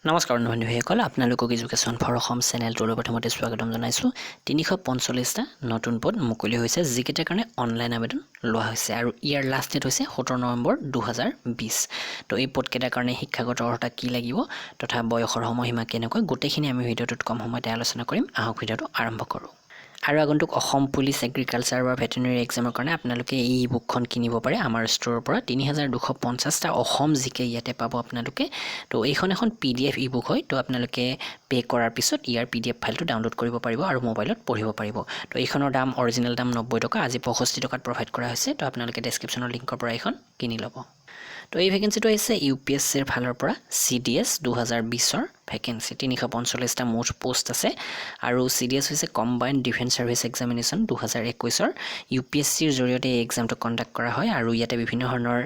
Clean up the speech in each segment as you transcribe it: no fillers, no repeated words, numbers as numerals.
নমস্কাৰ বন্ধুসকল আপোনালোকক এডুকেশ্যন ফৰ অসম চেনেলটোৰ প্ৰথমতে স্বাগতম জনাইছোঁ 345টা নতুন পদ মুকলি হৈছে যিকেইটাৰ কাৰণে অনলাইন আবেদন লোৱা হৈছে আৰু ইয়াৰ লাষ্ট ডেট হৈছে 17 নৱেম্বৰ 2020 তো এই পদকেইটাৰ কাৰণে শিক্ষাগত অৰ্হতা কি লাগিব তথা বয়সৰ সময়সীমা কেনেকৈ গোটেইখিনি আমি ভিডিঅ'টোত কম সময়তে আলোচনা কৰিম আহক ভিডিঅ'টো আৰম্ভ কৰোঁ আৰু আগন্তুক অসম পুলিচ এগ্ৰিকালচাৰ বা ভেটেৰিনেৰী এক্সামৰ কাৰণে আপোনালোকে এই বুকখন কিনিব পাৰে আমাৰ ষ্টৰৰ পৰা 3250টা অসম জিকে ইয়াতে পাব আপোনালোকে তো এইখন এখন PDF ই বুক হয় তো আপোনালোকে পে কৰাৰ পিছত ইয়াৰ PDF ফাইলটো ডাউনলোড কৰিব পাৰিব আৰু মোবাইলত পঢ়িব পাৰিব তো এইখনৰ দাম অৰিজিনেল দাম 90 টকা আজি 65 টকাত প্ৰভাইড কৰা হৈছে তো আপোনালোকে ডেসক্ৰিপচনৰ লিংকৰ পৰা এইখন কিনি ল'ব তো এই ভ্যাকেন্সিটো আছে ইউপিএসসিৰ ফালৰ পৰা CDS 2020ৰ ভ্যাকেন্সি 345টা মুঠ পোষ্ট আছে আৰু CDS হৈছে কম্বাইন্ড ডিফেন্স সাৰ্ভিস এক্সামিনেশন 2021ৰ ইউপিএসসিৰ জৰিয়তে এই এক্সামটো কণ্ডাক্ট কৰা হয় আৰু ইয়াতে বিভিন্ন ধৰণৰ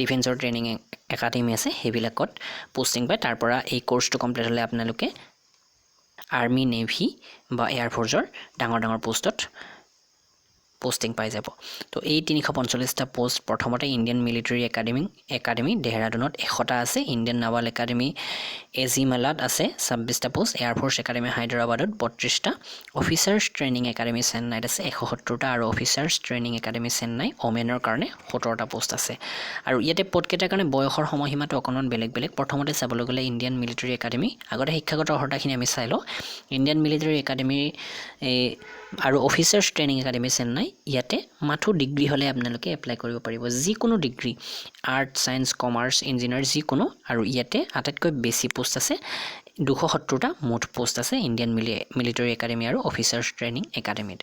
ডিফেন্সৰ ট্ৰেইনিং একাডেমি আছে হেবিলাকত পোষ্টিং পায় তাৰ পৰা এই কোৰ্সটো কমপ্লিট হলে আপোনালোকে আৰ্মি নেভি বা এয়াৰ ফোৰ্সৰ ডাঙৰ পোষ্টত পোষ্টিং পাই যাব তো এই 345টা পোষ্ট প্ৰথমতে ইণ্ডিয়ান মিলিটাৰী একাডেমি দেহৰাদুনত 100টা আছে ইণ্ডিয়ান নাভাল একাডেমি এজিমালাত আছে 26টা পোষ্ট এয়াৰ ফোৰ্স একাডেমি হায়দৰাবাদত 32টা অফিচাৰ্ছ ট্ৰেইনিং একাডেমি চেন্নাইত আছে 170টা আৰু অফিচাৰ্ছ ট্ৰেইনিং একাডেমি চেন্নাই ওমেনৰ কাৰণে 17টা পোষ্ট আছে আৰু ইয়াতে পদকেইটাৰ কাৰণে বয়সৰ সময়সীমাটো অকণমান বেলেগ প্ৰথমতে চাবলৈ গ'লে ইণ্ডিয়ান মিলিটাৰী একাডেমি আগতে শিক্ষাগত অৰ্হতাখিনি আমি চাই লওঁ ইণ্ডিয়ান মিলিটাৰী একাডেমি আৰু অফিচাৰ্ছ ট্ৰেইনিং একাডেমি চেন্নাই ইয়াতে মাথো ডিগ্ৰী হলে আপোনালোকে এপ্লাই কৰিব পাৰিব যিকোনো degree art science commerce engineer যিকোনো আৰু ইয়াতে আটাইতকৈ বেছি পোষ্ট আছে 270টা মুঠ পোষ্ট আছে ইণ্ডিয়ান মিলিটাৰী একাডেমি আৰু অফিচাৰ্ছ ট্ৰেইনিং একাডেমিত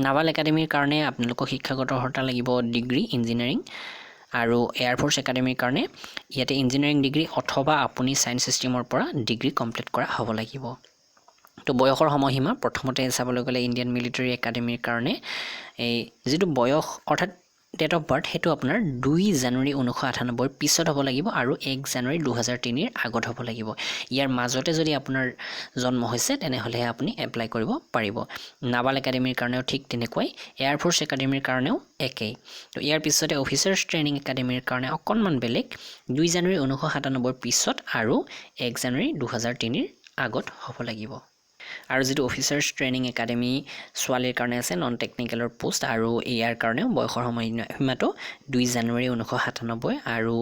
নাভাল একাডেমিৰ কাৰণে আপোনালোকক শিক্ষাগত অৰ্হতা লাগিব ডিগ্ৰী ইঞ্জিনিয়াৰিং আৰু এয়াৰ ফোৰ্স একাডেমিৰ কাৰণে ইয়াতে ইঞ্জিনিয়াৰিং ডিগ্ৰী অথবা আপুনি সায়েন্স ষ্ট্ৰীমৰ পৰা ডিগ্ৰী কমপ্লিট কৰা হ'ব লাগিব তো বয়সৰ সময়সীমা প্ৰথমতে চাবলৈ গ'লে ইণ্ডিয়ান মিলিটাৰী একাডেমিৰ কাৰণে এই যেটো বয়স অৰ্থাৎ ডেট অফ বাৰ্থ হেতু আপোনাৰ 2 জানুৱাৰী 1998 পিছত হ'ব লাগিব আৰু 1 জানুৱাৰী 2003 ৰ আগত হ'ব লাগিব ইয়াৰ মাজতে যদি আপোনাৰ জন্ম হৈছে তেনেহলে আপুনি এপ্লাই কৰিব পাৰিব নাভাল একাডেমিৰ কাৰণেও ঠিক তেনেকৈ এয়াৰ ফোৰ্স একাডেমিৰ কাৰণেও একেই তো ইয়াৰ পিছতে অফিচাৰ্ছ ট্ৰেইনিং একাডেমিৰ কাৰণে অকণমান বেলেগ 2 জানুৱাৰী 1997 পিছত আৰু 1 জানুৱাৰী 2003 ৰ আগত হ'ব লাগিব আৰু যেটো অফিচাৰ্ছ ট্ৰেইনিং একাডেমি ছোৱালীৰ কাৰণে আছে নন টেকনিক্যালৰ পোষ্ট আৰু ইয়াৰ কাৰণেও বয়সৰ সময়সীমাটো 2 জানুৱাৰী 1997 আৰু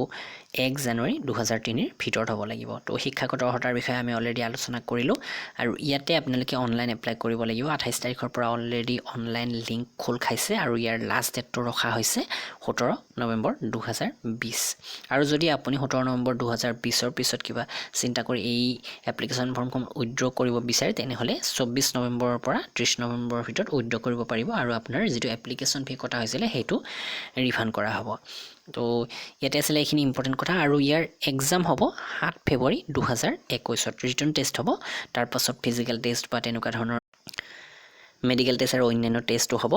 1 জানুৱাৰী 2003 ৰ ভিতৰত হ'ব লাগিব তো শিক্ষাগত অৰ্হতাৰ বিষয়ে আমি অলৰেডি আলোচনা কৰিলো আৰু ইয়াতে আপোনালোকে অনলাইন এপ্লাই কৰিব লাগিব 28 তাৰিখৰ পৰা অলৰেডি অনলাইন লিংক খোল খাইছে আৰু ইয়াৰ লাষ্ট ডেটটো ৰখা হৈছে 17 নৱেম্বৰ 2020 আৰু যদি আপুনি 17 নৱেম্বৰ 2020 ৰ পিছত কিবা চিন্তা কৰি এই এপ্লিকেশন ফৰ্মখন উইথড্ৰ কৰিব বিচাৰে তেনেহলে 24 নৱেম্বৰৰ পৰা 30 নৱেম্বৰৰ ভিতৰত উইথড্ৰ কৰিব পাৰিব আৰু আপোনাৰ যেটো এপ্লিকেশন ফি কটা হৈছিল হেতু ৰিফান্ড কৰা হ'ব তো ইয়াতে আসলে এইখিনি ইম্পৰ্টেন্ট কথা আৰু ইয়াৰ এক্সাম হ'ব 7 ফেব্ৰুৱাৰী 2021 ত ৰিটেন টেষ্ট হ'ব তাৰ পাছত ফিজিক্যাল টেষ্ট বা তেনেকুৱা ধৰণৰ মেডিকেল টেষ্ট আৰু অন্যান্য টেষ্টও হ'ব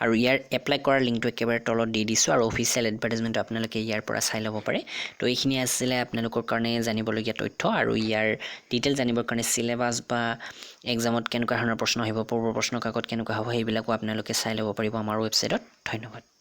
আৰু ইয়াৰ এপ্লাই কৰাৰ লিংকটো একেবাৰে তলত দি দিছো আৰু অফিচিয়েল এডভাৰটাইজমেন্ট আপোনালোকে ইয়াৰ পৰা চাই ল'ব পাৰে তো এইখিনি আছিল আপোনালোকৰ কাৰণে জানিবলগীয়া তথ্য আৰু ইয়াৰ ডিটেইল জানিবৰ কাৰণে সিলেবাস বা এক্সামত কেনেকুৱা ধৰণৰ প্ৰশ্ন আহিব পূৰ্ব প্ৰশ্ন কাকত কেনেকুৱা হ'ব সেইবিলাকো আপোনালোকে চাই ল'ব পাৰিব আমাৰ ৱেবছাইটত ধন্যবাদ